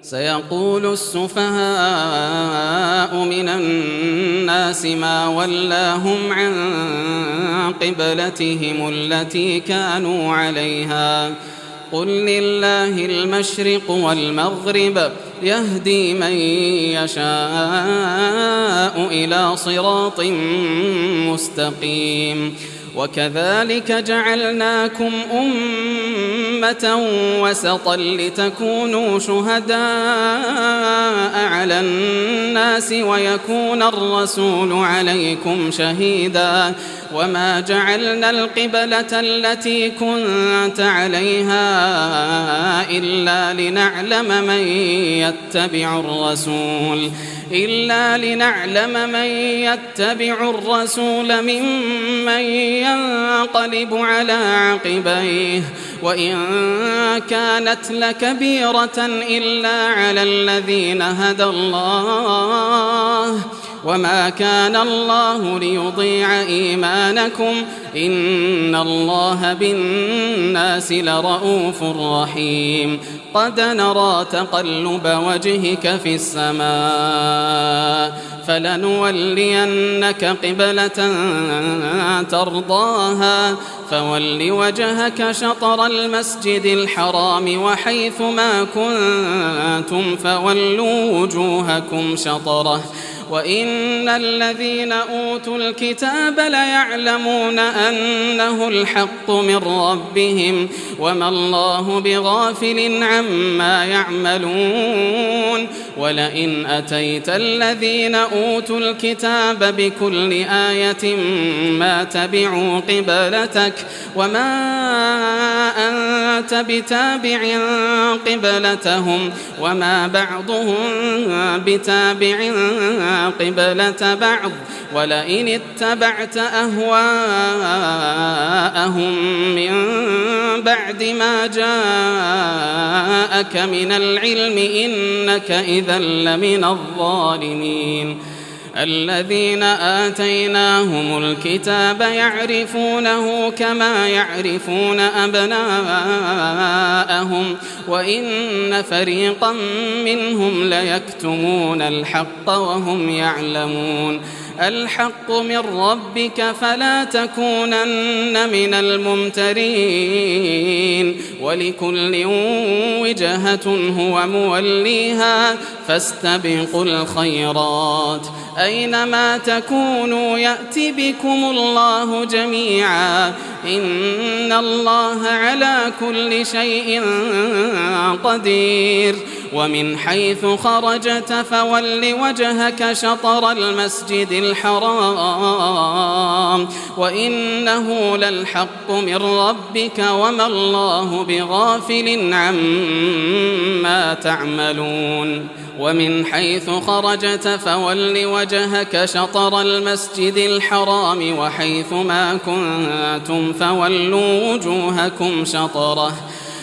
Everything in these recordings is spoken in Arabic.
سيقول السفهاء من الناس ما ولاهم عن قبلتهم التي كانوا عليها قل لله المشرق والمغرب يهدي من يشاء إلى صراط مستقيم وكذلك جعلناكم أمة وسطا لتكونوا شهداء على الناس ويكون الرسول عليكم شهيدا وما جعلنا القبلة التي كنت عليها إلا لنعلم من يتبع الرسول ممن ينقلب على عقبيه وإن كانت لكبيرة إلا على الذين هدى الله وما كان الله ليضيع إيمانكم إن الله بالناس لرؤوف رحيم قد نرى تقلب وجهك في السماء فلنولينك قبلة ترضاها فول وجهك شطر المسجد الحرام وحيث ما كنتم فولوا وجوهكم شطره وإن الذين أوتوا الكتاب ليعلمون أنه الحق من ربهم وما الله بغافل عما يعملون ولئن أتيت الذين أوتوا الكتاب بكل آية ما تبعوا قبلتك وما أنت بتابع قبلتهم وما بعضهم بتابع قبلة بعض ولئن اتبعت أهواءهم من بعد ما جاءك من العلم إنك إذا لمن الظالمين الذين آتيناهم الكتاب يعرفونه كما يعرفون أبناءهم وإن فريقا منهم ليكتمون الحق وهم يعلمون الحق من ربك فلا تكونن من الممترين ولكل وجهة هو موليها فاستبقوا الخيرات أينما تكونوا يأتي بكم الله جميعا إن الله على كل شيء قدير ومن حيث خرجت فول وجهك شطر المسجد الحرام وإنه للحق من ربك وما الله بغافل عما تعملون ومن حيث خرجت فول وجهك شطر المسجد الحرام وحيث ما كنتم فولوا وجوهكم شطره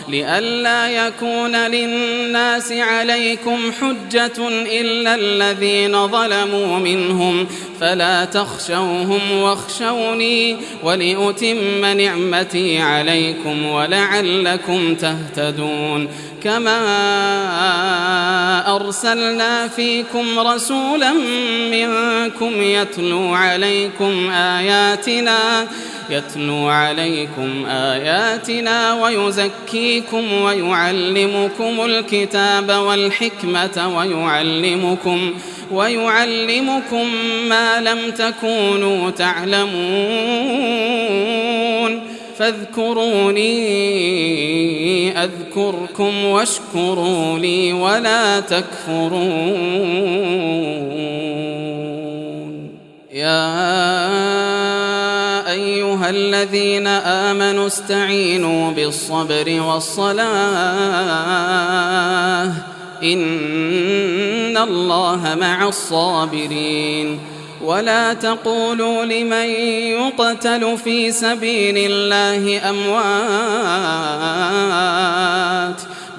لئلا يكون للناس عليكم حجة إلا الذين ظلموا منهم فلا تخشوهم واخشوني ولأتم نعمتي عليكم ولعلكم تهتدون كما أرسلنا فيكم رسولا منكم يتلو عليكم آياتنا ويزكيكم ويعلمكم الكتاب والحكمة ويعلمكم ما لم تكونوا تعلمون فاذكروني أذكركم واشكروا لي ولا تكفرون يا أيها الذين آمنوا استعينوا بالصبر والصلاة إن الله مع الصابرين ولا تقولوا لمن يقتل في سبيل الله أموات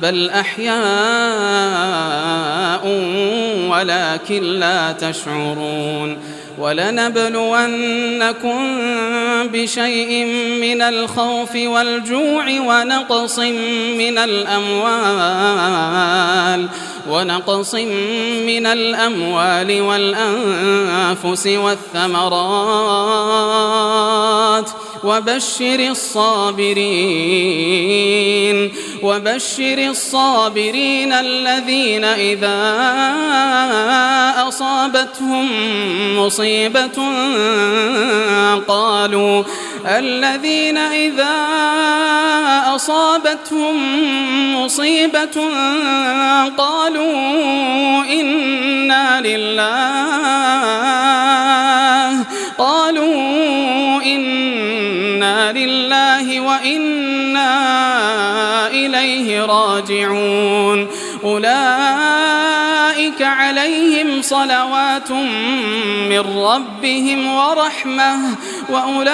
بل أحياء ولكن لا تشعرون ولنبلونكم بشيء من الخوف والجوع ونقص من الأموال ونقص من الأموال والأنفس والثمرات وبشر الصابرين الذين إذا أصابتهم مصيبة قالوا إنا لله وإنا إليه راجعون أولئك عليهم صلوات من ربهم ورحمة وأولئك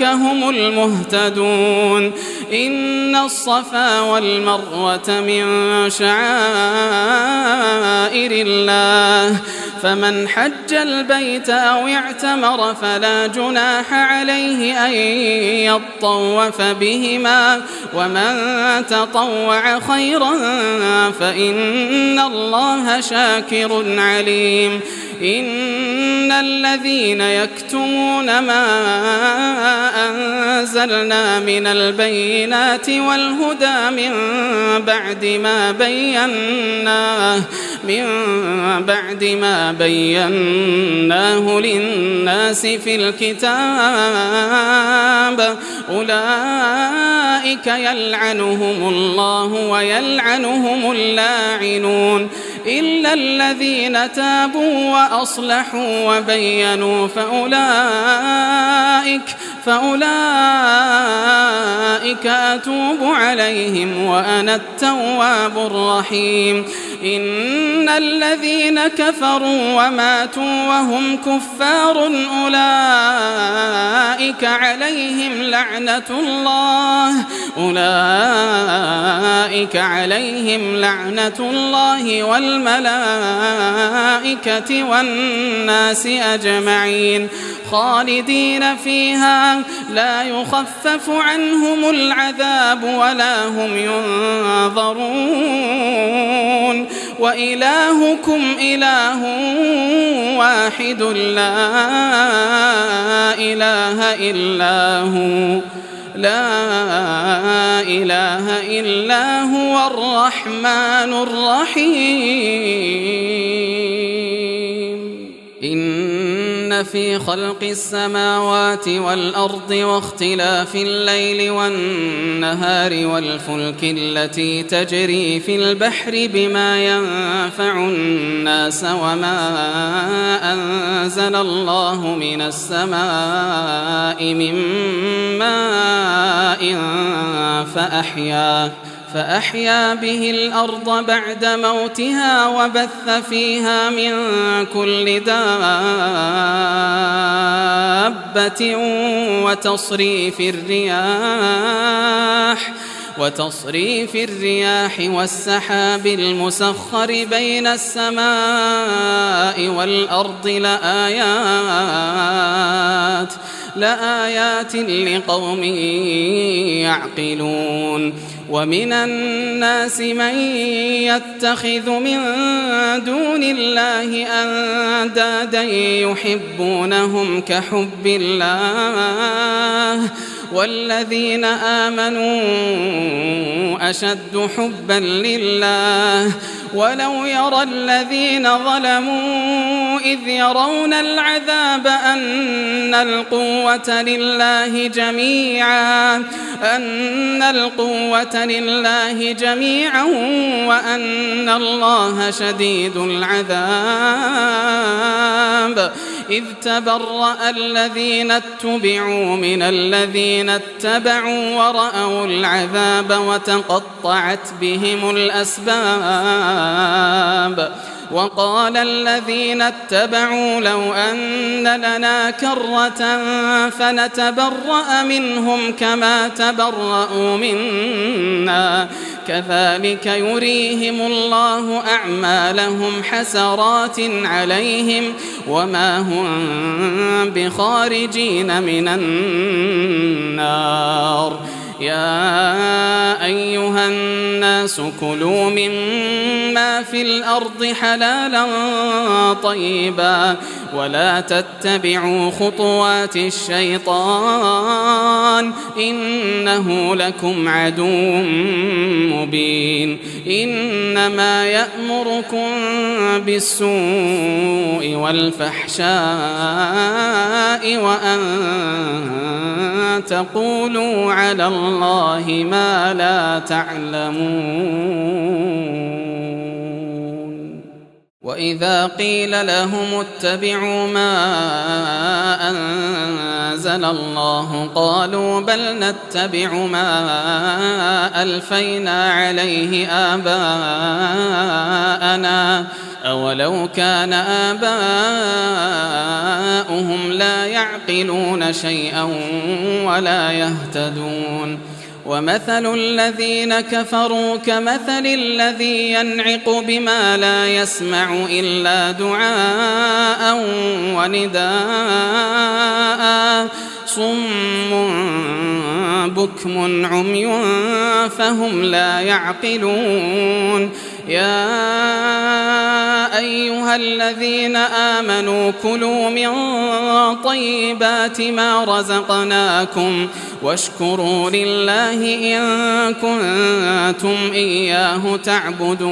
هم المهتدون إن الصفا والمروة من شعائر الله فمن حج البيت أو اعتمر فلا جناح عليه أن يطوف بهما ومن تطوع خيرا فإن الله شاكر عليم إن الذين يكتمون ما أنزلنا من البينات والهدى من بعد ما بيناه للناس في الكتاب أولئك يلعنهم الله ويلعنهم اللاعنون إلا الذين تابوا وأصلحوا وبينوا فأولئك أتوب عليهم وأنا التواب الرحيم إن الذين كفروا وماتوا وهم كفار أولئك عليهم لعنة الله والملائكة والناس أجمعين خالدين فيها لا يخفف عنهم العذاب ولا هم ينظرون وإلهكم إله واحد لا إله إلا هو الرحمن الرحيم إن في خلق السماوات والأرض واختلاف الليل والنهار والفلك التي تجري في البحر بما ينفع الناس وما أنزل الله من السماء من ماء فأحيا به الأرض بعد موتها وبث فيها من كل دابة وتصريف الرياح والسحاب المسخر بين السماء والأرض لآيات لقوم يعقلون ومن الناس من يتخذ من دون الله أندادا يحبونهم كحب الله والذين آمنوا أشد حبا لله ولو يرى الذين ظلموا إذ يرون العذاب أن القوة لله جميعا وأن الله شديد العذاب إذ تبرأ الذين اتبعوا من الذين اتبعوا ورأوا العذاب وتقطعت بهم الأسباب وقال الذين اتبعوا لو أن لنا كرة فنتبرأ منهم كما تبرأوا منا كذلك يريهم الله أعمالهم حسرات عليهم وما هم بخارجين من النار يا أيها الناس كلوا مما في الأرض حلالا طيبا ولا تتبعوا خطوات الشيطان إنه لكم عدو مبين إنما يأمركم بالسوء والفحشاء وأن تقولوا على الله ما لا تعلمون وإذا قيل لهم اتبعوا ما أنزل الله قالوا بل نتبع ما ألفينا عليه آباءنا أولو كان آباؤهم لا يعقلون شيئا ولا يهتدون ومثل الذين كفروا كمثل الذي ينعق بما لا يسمع إلا دعاء ونداء صم بكم عمي فهم لا يعقلون يا أيها الذين آمنوا كلوا من طيبات ما رزقناكم واشكروا لله إن كنتم إياه تعبدون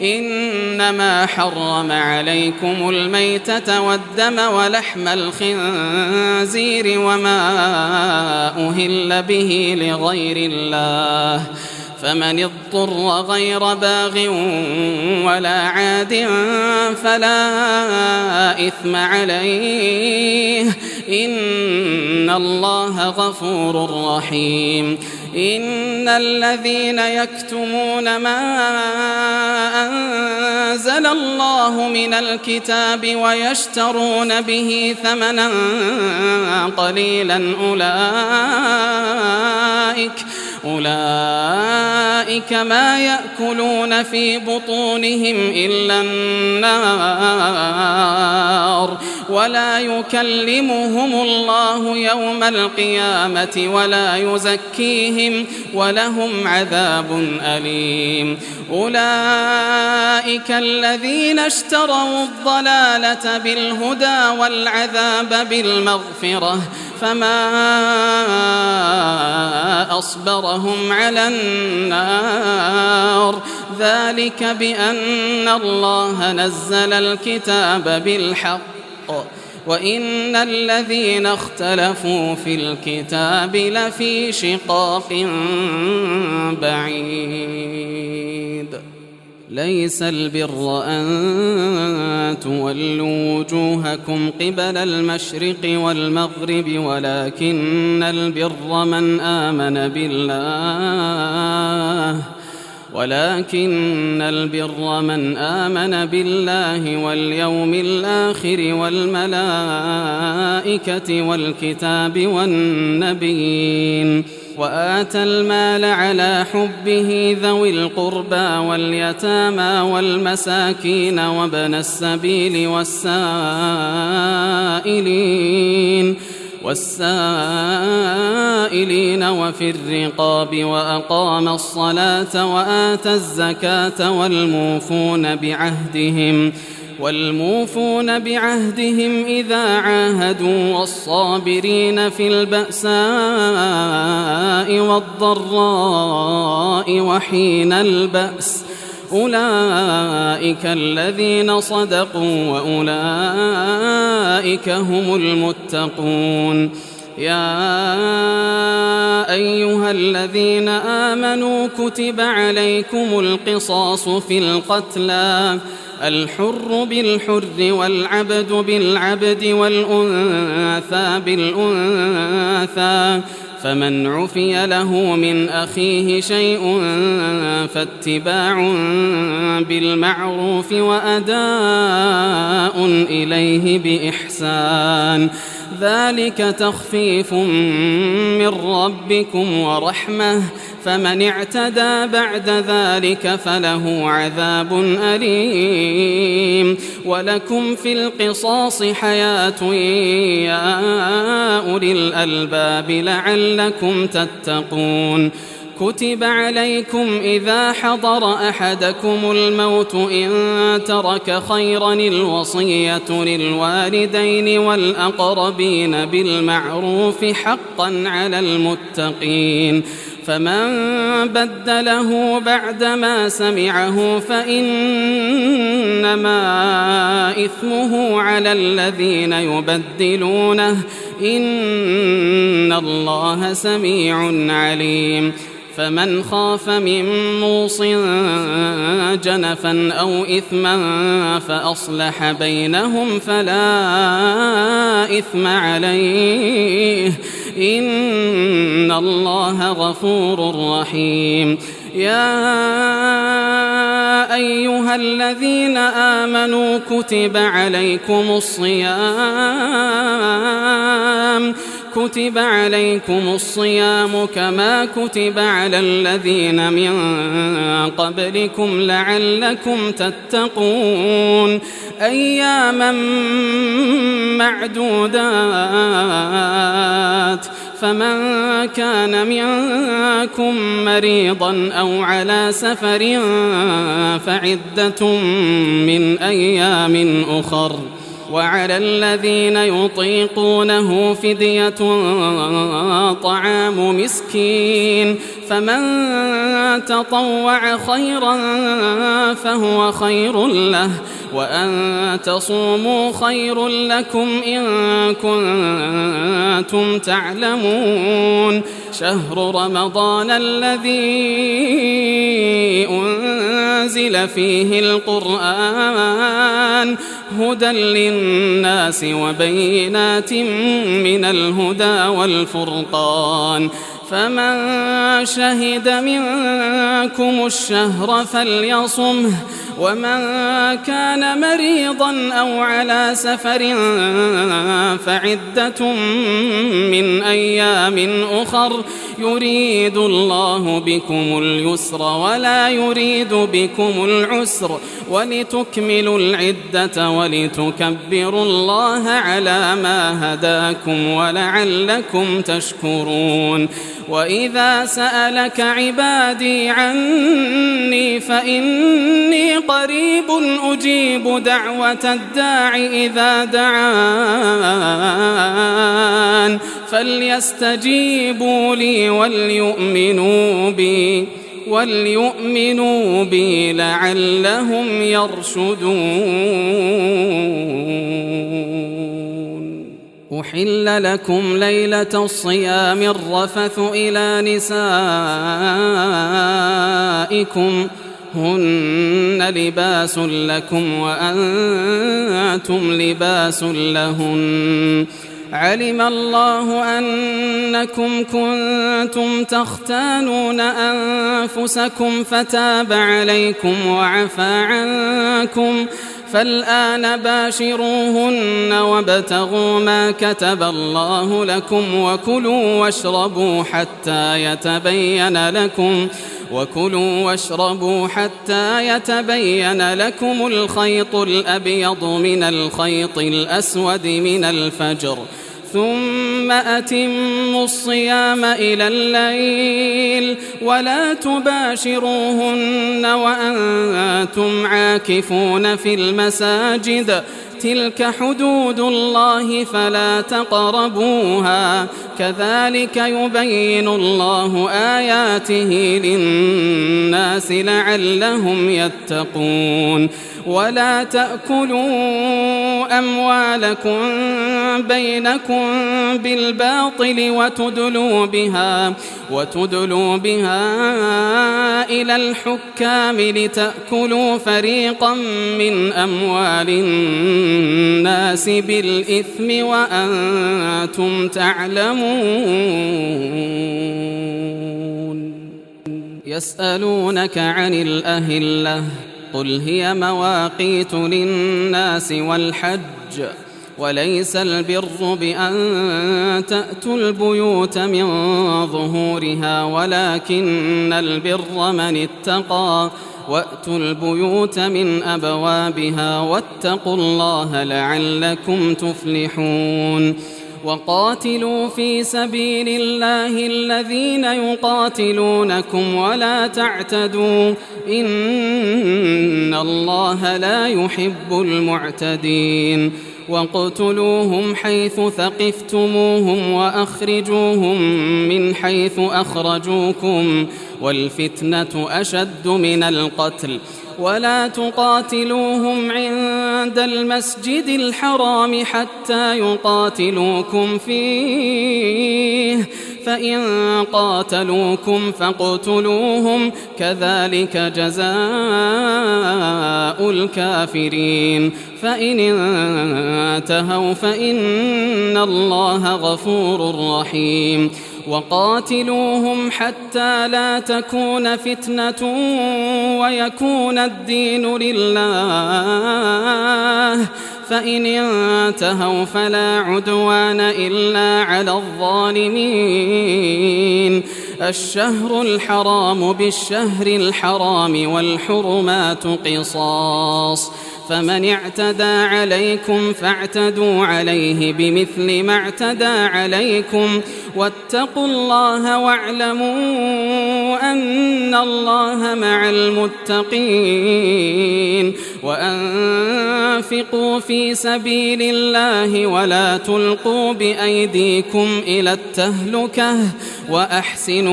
إنما حرم عليكم الميتة والدم ولحم الخنزير وما أهل به لغير الله فمن اضطر غير باغ ولا عاد فلا إثم عليه إن الله غفور رحيم إن الذين يكتمون ما أنزل الله من الكتاب ويشترون به ثمنا قليلا أولئك ما يأكلون في بطونهم إلا النار ولا يكلمهم الله يوم القيامة ولا يزكيهم ولهم عذاب أليم أولئك الذين اشتروا الضلالة بالهدى والعذاب بالمغفرة فما أصبرهم على النار ذلك بأن الله نزل الكتاب بالحق وإن الذين اختلفوا في الكتاب لفي شقاق بعيد ليس البر أن تولوا وجوهكم قبل المشرق والمغرب ولكن البر من آمن بالله واليوم الآخر والملائكة والكتاب والنبيين وآتى المال على حبه ذوي القربى واليتامى والمساكين وابن السبيل والسائلين وفي الرقاب وأقام الصلاة وآتى الزكاة والموفون بعهدهم إذا عاهدوا والصابرين في البأساء والضراء وحين البأس أولئك الذين صدقوا وأولئك هم المتقون يا أيها الذين آمنوا كتب عليكم القصاص في القتلى الحر بالحر والعبد بالعبد والأنثى بالأنثى فمن عفي له من أخيه شيء فاتباع بالمعروف وأداء إليه بإحسان ذلك تخفيف من ربكم ورحمة، فمن اعتدى بعد ذلك فله عذاب أليم. ولكم في القصاص حياة يا أولي الألباب لعلكم تتقون. كتب عليكم إذا حضر أحدكم الموت إن ترك خيرا الوصية للوالدين والأقربين بالمعروف حقا على المتقين، فمن بدله بعدما سمعه فإنما إثمه على الذين يبدلونه، إن الله سميع عليم. فمن خاف من موص جنفا أو إثما فأصلح بينهم فلا إثم عليه، إن الله غفور رحيم. يا أيها الذين آمنوا كتب عليكم الصيام كما كتب على الذين من قبلكم لعلكم تتقون، أياما معدودات، فمن كان منكم مريضا أو على سفر فعدة من أيام أخر، وعلى الذين يطيقونه فدية طعام مسكين، فمن تطوع خيرا فهو خير له، وأن تصوموا خير لكم إن كنتم تعلمون. شهر رمضان الذي أنزل فيه القرآن هدى للناس وبينات من الهدى والفرقان، فمن شهد منكم الشهر فليصمه، ومن كان مريضا أو على سفر فعدة من أيام أخر، يريد الله بكم اليسر ولا يريد بكم العسر، ولتكملوا العدة ولتكبروا الله على ما هداكم ولعلكم تشكرون. وإذا سألك عبادي عني فإني قريب أجيب دعوة الداع إذا دعان، فليستجيبوا لي وليؤمنوا بي لعلهم يرشدون. أحل لكم ليلة الصيام الرفث إلى نسائكم هن لباس لكم وأنتم لباس لهن، علم الله أنكم كنتم تختانون أنفسكم فتاب عليكم وعفى عنكم، فالآن باشروهن وابتغوا ما كتب الله لكم، وكلوا واشربوا حتى يتبين لكم الخيط الأبيض من الخيط الأسود من الفجر، ثم أتموا الصيام إلى الليل، ولا تباشروهن وأنتم عاكفون في المساجد، تلك حدود الله فلا تقربوها، كذلك يبين الله آياته للناس لعلهم يتقون. ولا تأكلوا أموالكم بينكم بالباطل وتدلوا بها إلى الحكام لتأكلوا فريقا من أموال الناس بالإثم وأنتم تعلمون. يسألونك عن الأهلة قل هي مواقيت للناس والحج، وليس البر بأن تأتوا البيوت من ظهورها ولكن البر من اتقى وأتوا البيوت من أبوابها واتقوا الله لعلكم تفلحون وقاتلوا في سبيل الله الذين يقاتلونكم ولا تعتدوا إن الله لا يحب المعتدين واقتلوهم حيث ثقفتموهم وأخرجوهم من حيث أخرجوكم والفتنة أشد من القتل ولا تقاتلوهم عند المسجد الحرام حتى يقاتلوكم فيه فإن قاتلوكم فاقتلوهم كذلك جزاء الكافرين فإن انتهوا فإن الله غفور رحيم وقاتلوهم حتى لا تكون فتنة ويكون الدين لله فإن انتهوا فلا عدوان إلا على الظالمين الشهر الحرام بالشهر الحرام والحرمات قصاص فمن اعتدى عليكم فاعتدوا عليه بمثل ما اعتدى عليكم واتقوا الله واعلموا أن الله مع المتقين وأنفقوا في سبيل الله ولا تلقوا بأيديكم إلى التهلكة وأحسنوا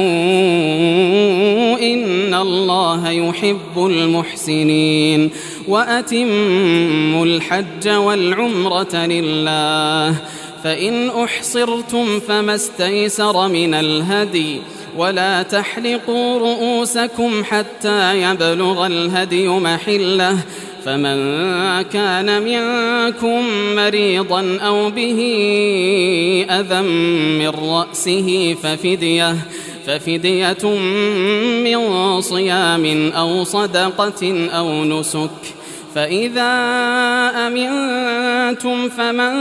إن الله يحب المحسنين وأتموا الحج والعمرة لله فإن أحصرتم فما استيسر من الهدي ولا تحلقوا رؤوسكم حتى يبلغ الهدي محله فمن كان منكم مريضا أو به أذى من رأسه ففدية من صيام أو صدقة أو نسك فإذا أمنتم فمن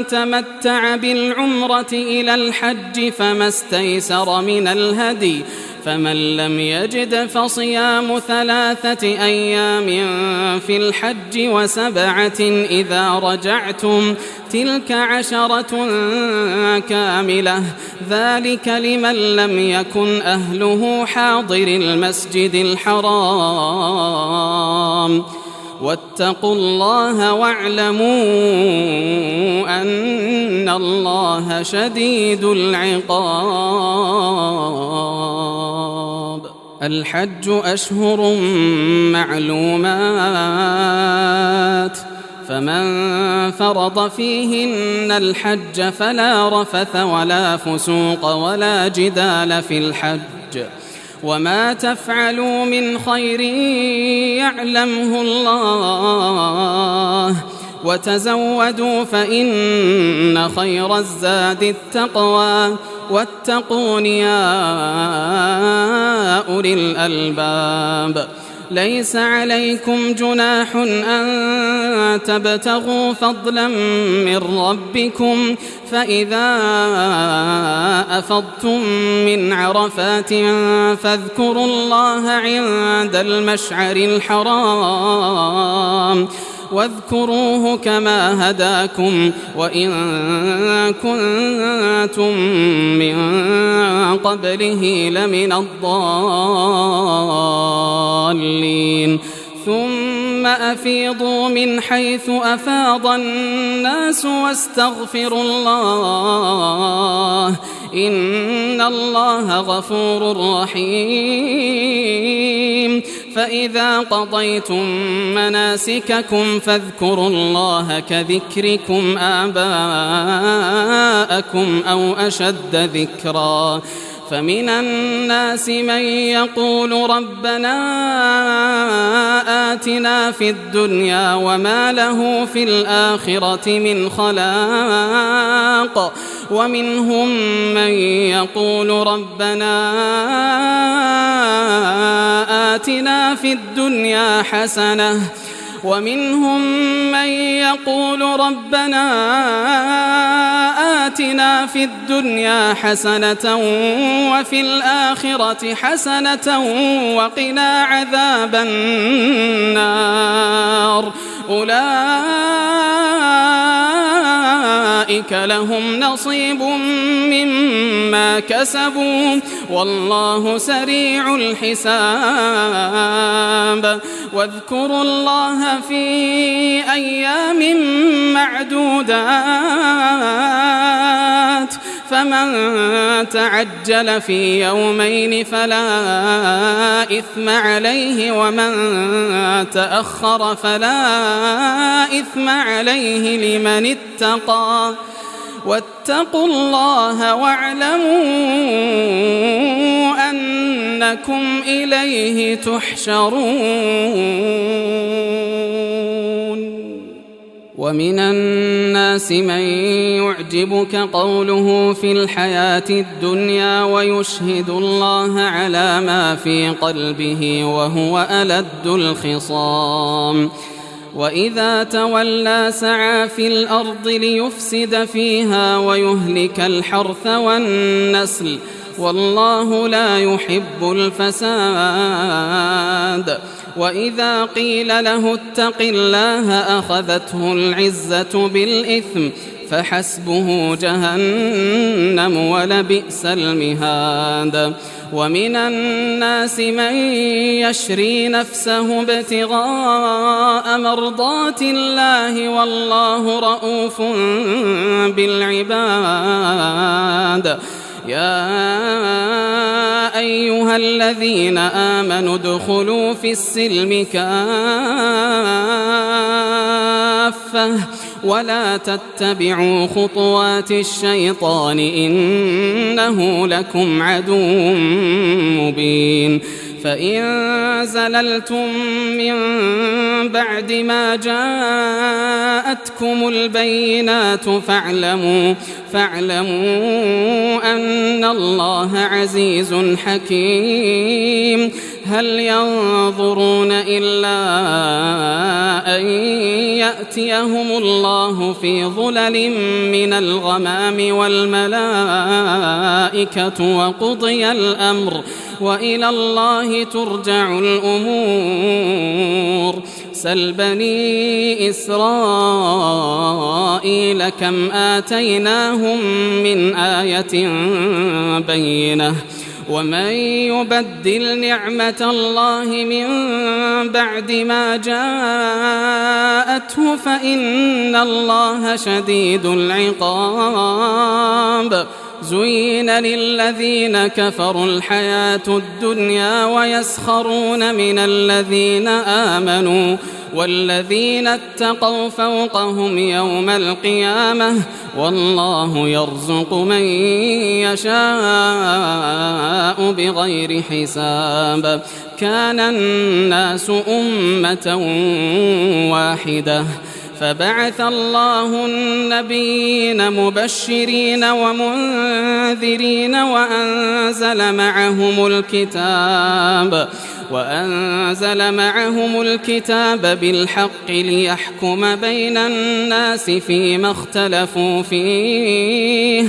تمتع بالعمرة إلى الحج فما استيسر من الهدي فمن لم يجد فصيام 3 أيام في الحج و7 إذا رجعتم تلك 10 كاملة ذلك لمن لم يكن أهله حاضر المسجد الحرام واتقوا الله واعلموا أن الله شديد العقاب الحج أشهر معلومات فمن فرض فيهن الحج فلا رفث ولا فسوق ولا جدال في الحج وما تفعلوا من خير يعلمه الله وتزودوا فإن خير الزاد التقوى واتقون يا أولي الألباب ليس عليكم جناح أن تبتغوا فضلا من ربكم فإذا أفضتم من عرفات فاذكروا الله عند المشعر الحرام واذكروه كما هداكم وإن كنتم من قبله لمن الضالين ثم أفيضوا من حيث أفاض الناس واستغفروا الله إن الله غفور رحيم فإذا قضيتم مناسككم فاذكروا الله كذكركم آباءكم أو أشد ذكرا فمن الناس من يقول ربنا آتنا في الدنيا وما له في الآخرة من خلاق ومنهم من يقول ربنا آتنا في الدنيا حسنة ومنهم من يقول ربنا آتنا في الدنيا حسنة وفي الآخرة حسنة وقنا عذاب النار أولئك لهم نصيب مما كسبوا والله سريع الحساب واذكروا الله في أيام معدودات فمن تعجل في يومين فلا إثم عليه ومن تأخر فلا إثم عليه لمن اتقى واتقوا الله واعلموا أنكم إليه تحشرون ومن الناس من يعجبك قوله في الحياة الدنيا ويشهد الله على ما في قلبه وهو ألد الخصام وإذا تولى سعى في الأرض ليفسد فيها ويهلك الحرث والنسل والله لا يحب الفساد وإذا قيل له اتق الله أخذته العزة بالإثم فحسبه جهنم ولبئس المهاد ومن الناس من يشري نفسه ابتغاء مرضات الله والله رؤوف بالعباد يا أيها الذين آمنوا ادخلوا في السلم كافة ولا تتبعوا خطوات الشيطان إنه لكم عدو مبين فإن زللتم من بعد ما جاءتكم البينات فاعلموا أن الله عزيز حكيم هل ينظرون إلا أن يأتيهم الله في ظلل من الغمام والملائكة وقضي الأمر وإلى الله ترجع الأمور سل بني إسرائيل كم آتيناهم من آية بينة ومن يبدل نعمة الله من بعد ما جاءته فإن الله شديد العقاب زين للذين كفروا الحياة الدنيا ويسخرون من الذين آمنوا والذين اتقوا فوقهم يوم القيامة والله يرزق من يشاء بغير حساب كان الناس أمة واحدة فبعث الله النبيين مبشرين ومنذرين وأنزل معهم الكتاب بالحق ليحكم بين الناس فيما اختلفوا فيه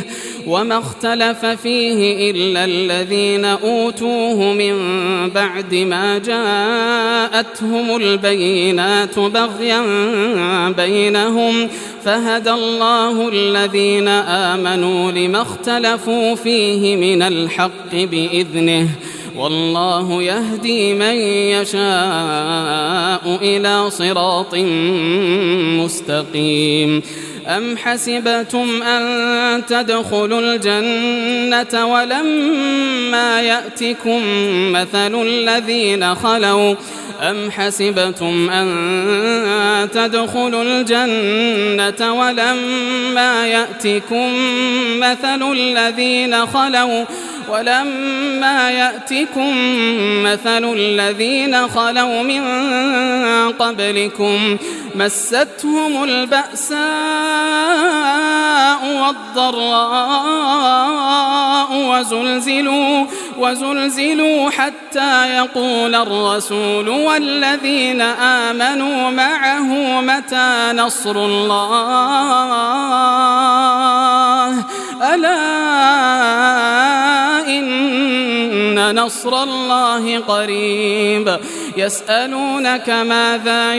وما اختلف فيه إلا الذين أوتوه من بعد ما جاءتهم البينات بغيا بينهم فهدى الله الذين آمنوا لما اختلفوا فيه من الحق بإذنه والله يهدي من يشاء إلى صراط مستقيم أم حسبتم أن تدخلوا الجنة ولما يأتكم مثل الذين خلوا ولما يأتكم مثل الذين خلوا من قبلكم مستهم البأساء وزلزلوا حتى يقول الرسول والذين آمنوا معه متى نصر الله ألا إن نصر الله قريب يسألونك ماذا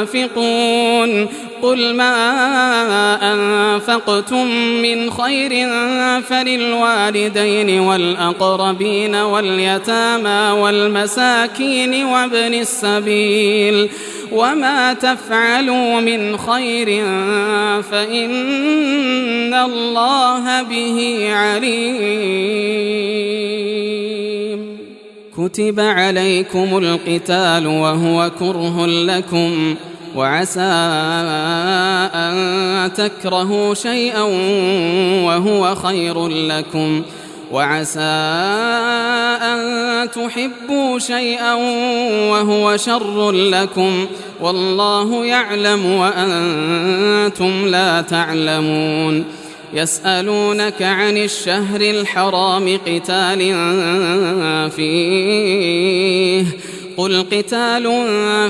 ينفقون قل ما أنفقتم من خير فللوالدين والأقربين واليتامى والمساكين وابن السبيل وما تفعلوا من خير فإن الله به عليم كتب عليكم القتال وهو كره لكم وعسى أن تكرهوا شيئا وهو خير لكم وعسى أن تحبوا شيئا وهو شر لكم والله يعلم وأنتم لا تعلمون يسألونك عن الشهر الحرام قتال فيه قل قتال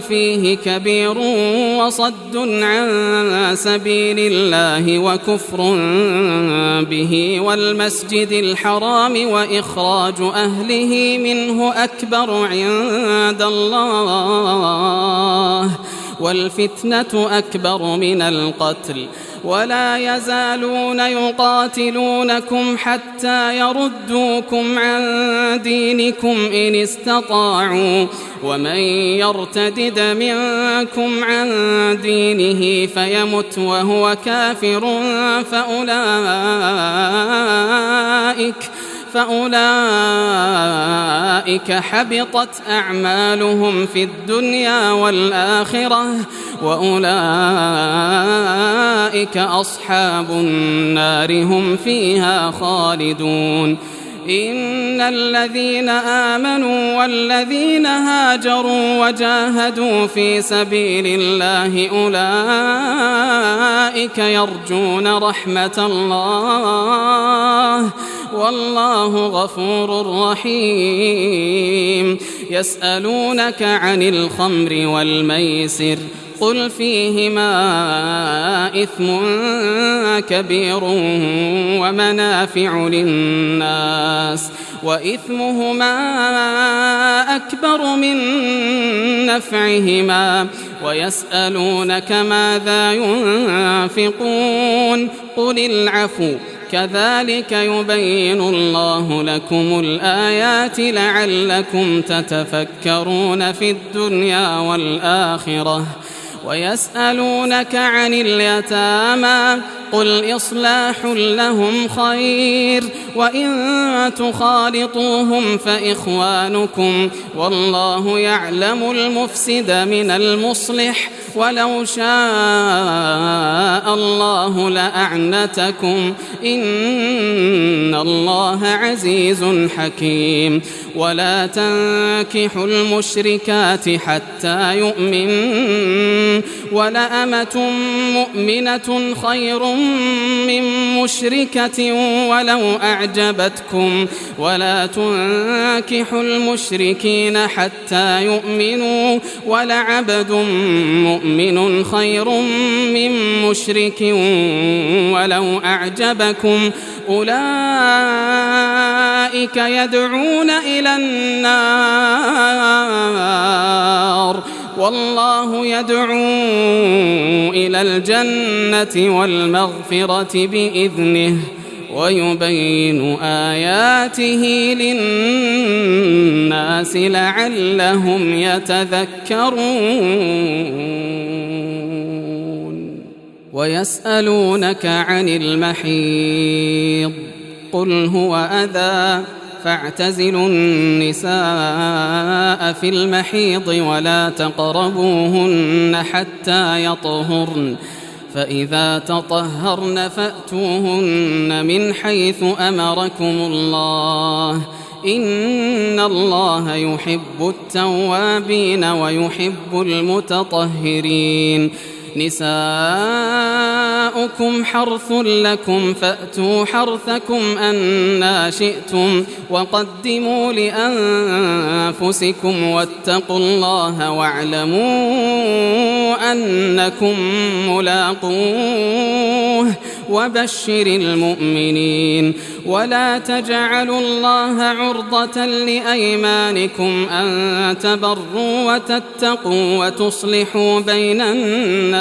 فيه كبير وصد عن سبيل الله وكفر به والمسجد الحرام وإخراج أهله منه أكبر عند الله والفتنة أكبر من القتل ولا يزالون يقاتلونكم حتى يردوكم عن دينكم إن استطاعوا ومن يرتدد منكم عن دينه فيمت وهو كافر فأولئك حبطت أعمالهم في الدنيا والآخرة وأولئك أصحاب النار هم فيها خالدون إن الذين آمنوا والذين هاجروا وجاهدوا في سبيل الله أولئك يرجون رحمة الله والله غفور رحيم يسألونك عن الخمر والميسر قل فيهما إثم كبير ومنافع للناس وإثمهما أكبر من نفعهما ويسألونك ماذا ينفقون قل العفو كذلك يبين الله لكم الآيات لعلكم تتفكرون في الدنيا والآخرة ويسألونك عن اليتامى قل إصلاح لهم خير وإن تخالطوهم فإخوانكم والله يعلم المفسد من المصلح ولو شاء الله لأعنتكم إن الله عزيز حكيم ولا تنكحوا المشركات حتى يؤمنوا ولأمة مؤمنة خير من مشركة ولو أعجبتكم ولا تنكحوا المشركين حتى يؤمنوا ولعبد مؤمن خير من مشرك ولو أعجبكم أولئك يدعون إلى النار والله يدعو إلى الجنة والمغفرة بإذنه ويبين آياته للناس لعلهم يتذكرون ويسألونك عن المحيض قل هو أذى فاعتزلوا النساء في المحيض ولا تقربوهن حتى يطهرن فإذا تطهرن فأتوهن من حيث أمركم الله إن الله يحب التوابين ويحب المتطهرين نساؤكم حرث لكم فأتوا حرثكم أنى شئتم وقدموا لأنفسكم واتقوا الله واعلموا أنكم ملاقوه وبشر المؤمنين. ولا تجعلوا الله عرضة لأيمانكم أن تبروا وتتقوا وتصلحوا بين الناس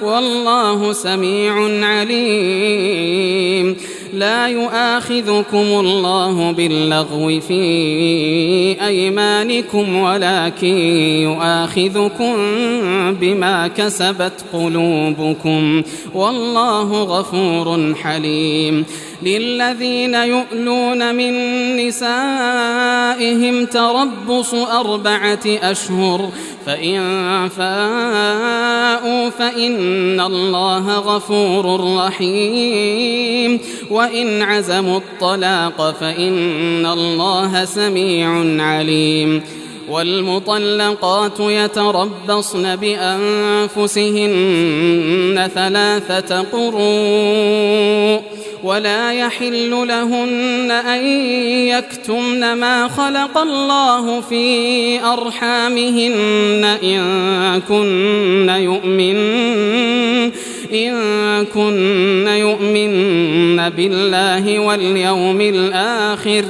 والله سميع عليم. لا يؤاخذكم الله باللغو في أيمانكم ولكن يؤاخذكم بما كسبت قلوبكم والله غفور حليم. للذين يؤلون من نسائهم تربص 4 أشهر فإن فاءوا فإن الله غفور رحيم. وإن عزموا الطلاق فإن الله سميع عليم. والمطلقات يتربصن بأنفسهن 3 قروء ولا يحل لهن أن يكتمن ما خلق الله في أرحامهن إن كن يؤمن بالله واليوم الآخر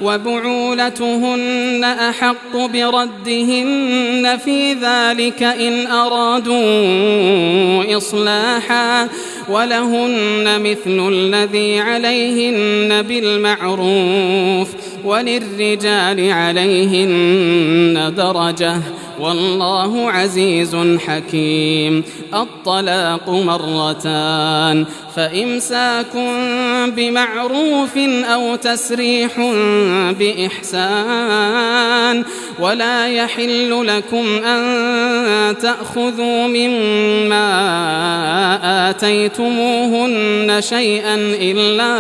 وبعولتهن أحق بردهن في ذلك إن أرادوا إصلاحا ولهن مثل الذي عليهن بالمعروف وللرجال عليهن درجة والله عزيز حكيم. الطلاق 2 فإمساك بمعروف أو تسريح بإحسان. ولا يحل لكم أن تأخذوا مما آتيتموهن شيئا إلا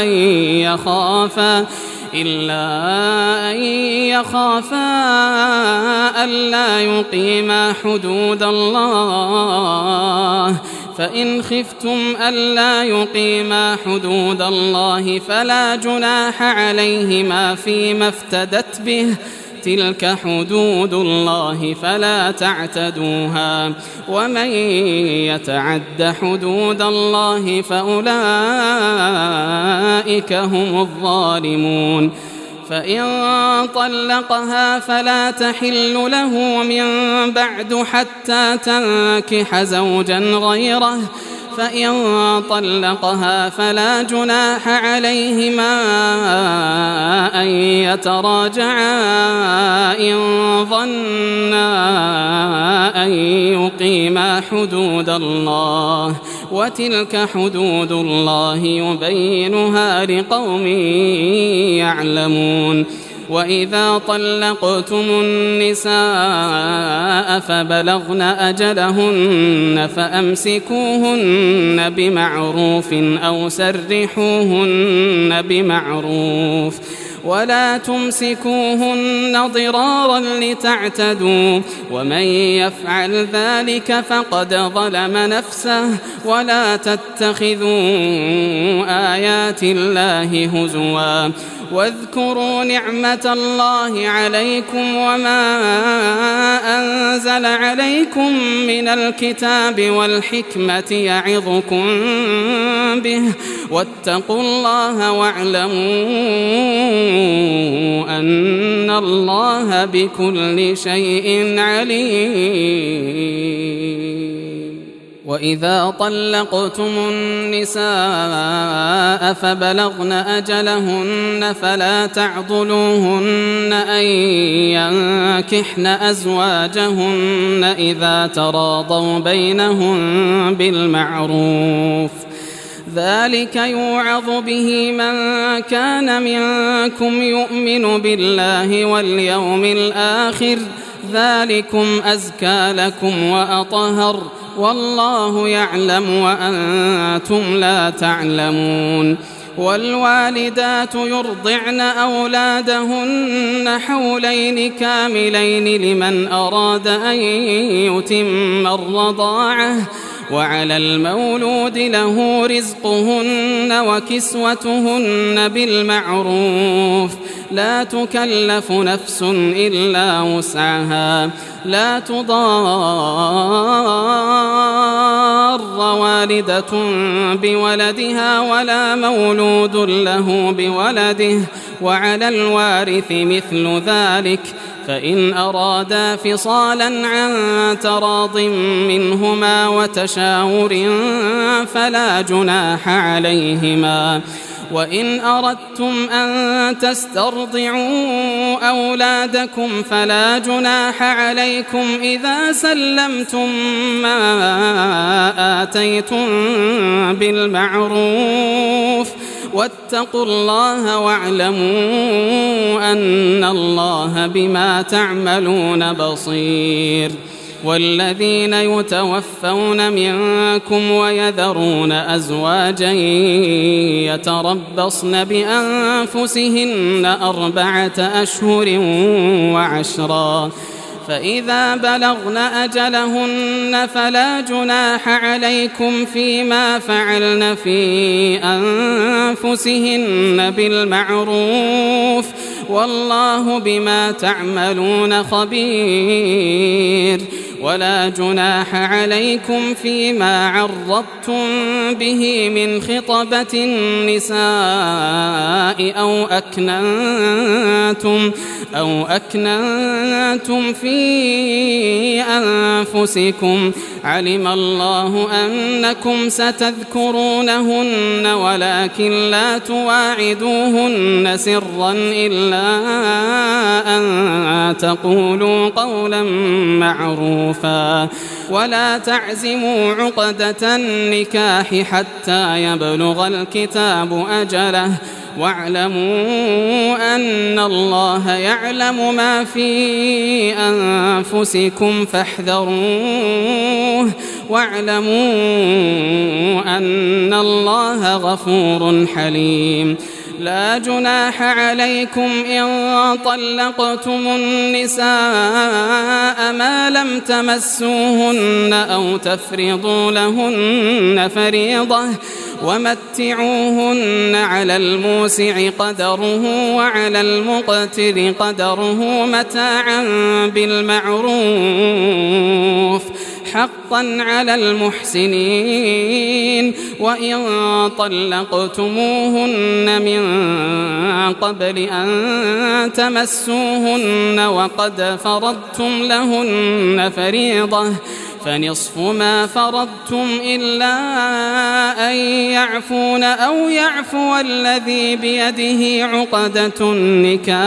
أن يخافا ألا يقيما حدود الله. فإن خفتم ألا يقيما حدود الله فلا جناح عليهما فيما افتدت به تلك حدود الله فلا تعتدوها. ومن يتعد حدود الله فأولئك هم الظالمون. فإن طلقها فلا تحل له من بعد حتى تنكح زوجا غيره. فإن طلقها فلا جناح عليهما أن يتراجعا إن ظنا أن يقيما حدود الله وتلك حدود الله يبينها لقوم يعلمون. وإذا طلقتم النساء فبلغن أجلهن فأمسكوهن بمعروف أو سرحوهن بمعروف ولا تمسكوهن ضرارا لتعتدوا ومن يفعل ذلك فقد ظلم نفسه. ولا تتخذوا آيات الله هزوا واذكروا نعمة الله عليكم وما أنزل عليكم من الكتاب والحكمة يعظكم به واتقوا الله واعلموا أن الله بكل شيء عليم. وإذا طلقتم النساء فبلغن أجلهن فلا تعضلوهن أن ينكحن أزواجهن إذا تراضوا بينهم بالمعروف. ذلك يوعظ به من كان منكم يؤمن بالله واليوم الآخر ذلكم أزكى لكم وأطهر والله يعلم وأنتم لا تعلمون. والوالدات يرضعن أولادهن حولين كاملين لمن أراد أن يتم الرضاعة وعلى المولود له رزقهن وكسوتهن بالمعروف لا تكلف نفس إلا وسعها لا تضار والدة بولدها ولا مولود له بولده وعلى الوارث مثل ذلك فإن أرادا فصالا عن تراض منهما وتشاور فلا جناح عليهما وإن أردتم أن تسترضعوا أولادكم فلا جناح عليكم إذا سلمتم ما آتيتم بالمعروف واتقوا الله واعلموا أن الله بما تعملون بصير والذين يتوفون منكم ويذرون أزواجا يتربصن بأنفسهن 4 أشهر و10 فإذا بلغن أجلهن فلا جناح عليكم فيما فعلن في أنفسهن بالمعروف والله بما تعملون خبير ولا جناح عليكم فيما عرضتم به من خطبة النساء أو أكننتم في أنفسكم علم الله أنكم ستذكرونهن ولكن لا تواعدوهن سرا إلا أن تقولوا قولا معروفا ولا تعزموا عقدة النكاح حتى يبلغ الكتاب أجله واعلموا أن الله يعلم ما في أنفسكم فاحذروه واعلموا أن الله غفور حليم لا جناح عليكم إن طلقتم النساء ما لم تمسوهن أو تفرضوا لهن فريضة ومتعوهن على الموسع قدره وعلى المقتر قدره متاعا بالمعروف حقا على المحسنين وإن طلقتموهن من قبل أن تمسوهن وقد فرضتم لهن فريضة فنصف ما فرضتم إلا أن يعفون أو يعفو الذي بيده عقدة النكاح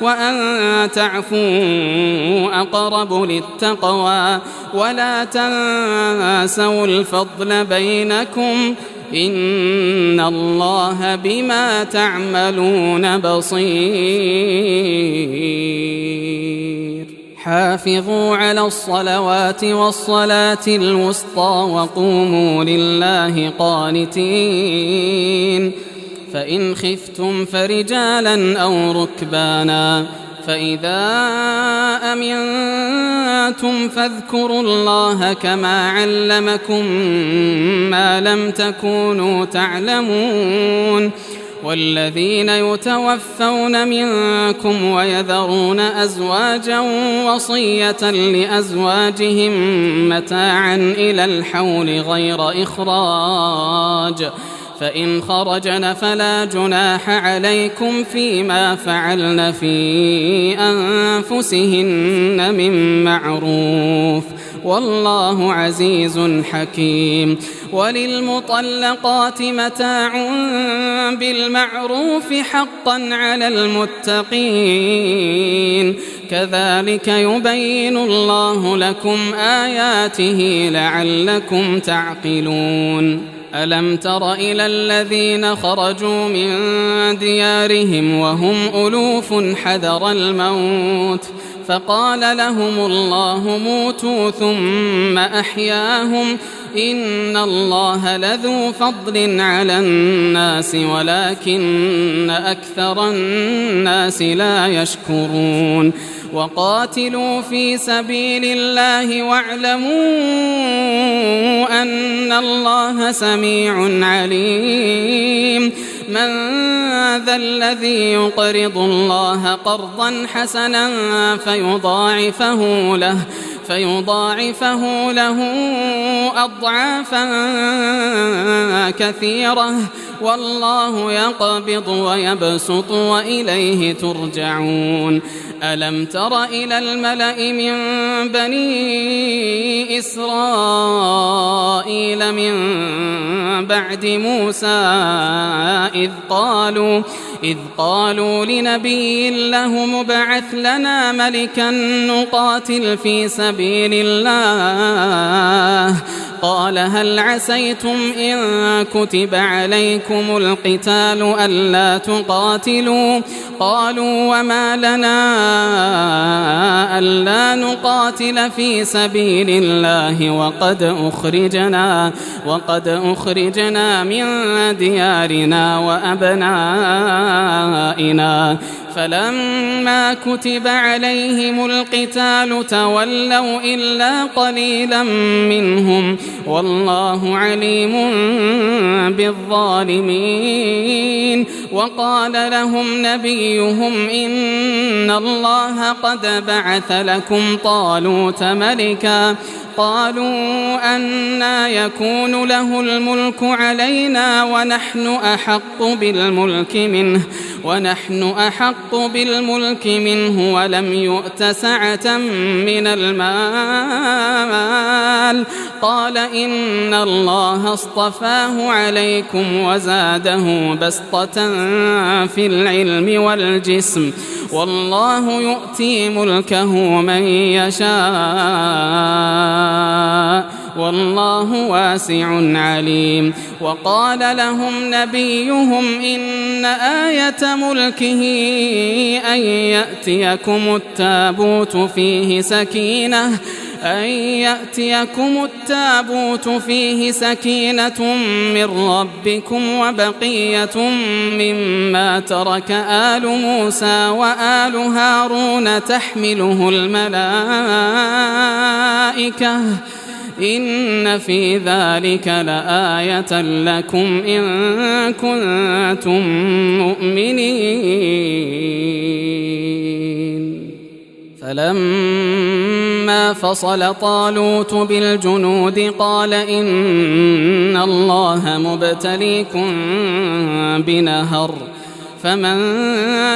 وأن تعفوا أقرب للتقوى ولا تنسوا الفضل بينكم إن الله بما تعملون بصير حافظوا على الصلوات والصلاة الوسطى وقوموا لله قانتين فإن خفتم فرجالا أو ركبانا فإذا أمنتم فاذكروا الله كما علمكم ما لم تكونوا تعلمون والذين يتوفون منكم ويذرون أزواجا وصية لأزواجهم متاعا إلى الحول غير إخراج فإن خرجن فلا جناح عليكم فيما فعلن في أنفسهن من معروف والله عزيز حكيم وللمطلقات متاع بالمعروف حقا على المتقين كذلك يبين الله لكم آياته لعلكم تعقلون ألم تر إلى الذين خرجوا من ديارهم وهم ألوف حذر الموت فقال لهم الله موتوا ثم أحياهم إن الله لذو فضل على الناس ولكن أكثر الناس لا يشكرون وقاتلوا في سبيل الله واعلموا أن الله سميع عليم من ذا الذي يقرض الله قرضا حسنا فيضاعفه له أضعافا كثيرة والله يقبض ويبسط وإليه ترجعون ألم تر إلى الملأ من بني إسرائيل من بعد موسى إذ قالوا لنبي له مبعث لنا ملكا نقاتل في سبيل الله قال هل عسيتم إن كتب عليكم القتال ألا تقاتلوا قالوا وما لنا ألا نقاتل في سبيل الله وقد أخرجنا من ديارنا وأبنائنا فلما كتب عليهم القتال تولوا إلا قليلا منهم والله عليم بالظالمين وقال لهم نبيهم إن الله قد بعث لكم طالوت ملكا قالوا أنى يكون له الملك علينا ونحن أحق بالملك منه ولم يؤت سعة من المال قال إن الله اصطفاه عليكم وزاده بسطة في العلم والجسم والله يؤتي ملكه من يشاء والله واسع عليم وقال لهم نبيهم إن آية ملكه أن يأتيكم التابوت فيه سكينة من ربكم وبقية مما ترك آل موسى وآل هارون تحمله الملائكة إن في ذلك لآية لكم إن كنتم مؤمنين فلما فصل طالوت بالجنود قال إن الله مبتليكم بنهر فمن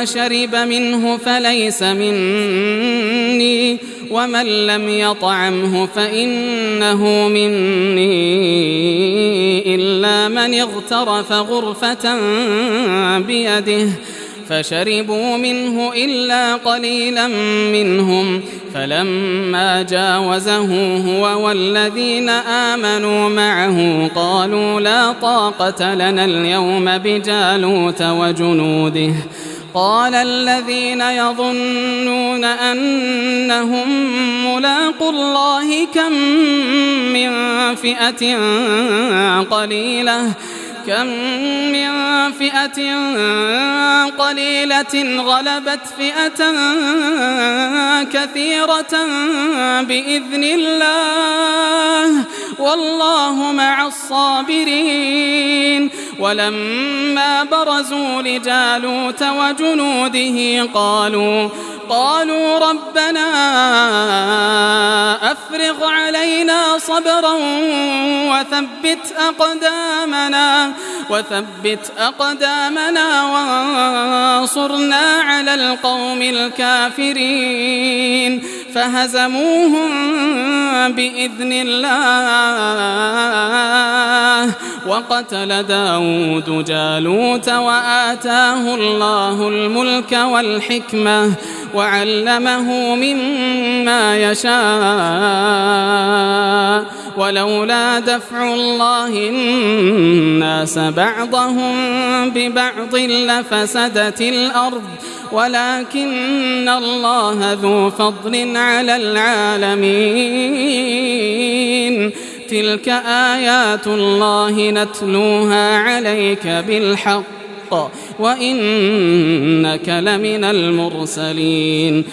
شرب منه فليس مني ومن لم يطعمه فإنه مني إلا من اغترف غرفة بيده فشربوا منه إلا قليلا منهم فلما جاوزه هو والذين آمنوا معه قالوا لا طاقة لنا اليوم بجالوت وجنوده قال الذين يظنون أنهم ملاقو الله كم من فئة قليلة غلبت فئة كثيرة بإذن الله والله مع الصابرين ولما برزوا لجالوت وجنوده قالوا ربنا أفرغ علينا صبرا وثبت أقدامنا وانصرنا على القوم الكافرين فهزموهم بإذن الله وقتل داود جالوت وآتاه الله الملك والحكمة وعلمه مما يشاء ولولا دفع الله الناس بعضهم ببعض لفسدت الأرض ولكن الله ذو فضل على العالمين تلك آيات الله نتلوها عليك بالحق وإنك لمن المرسلين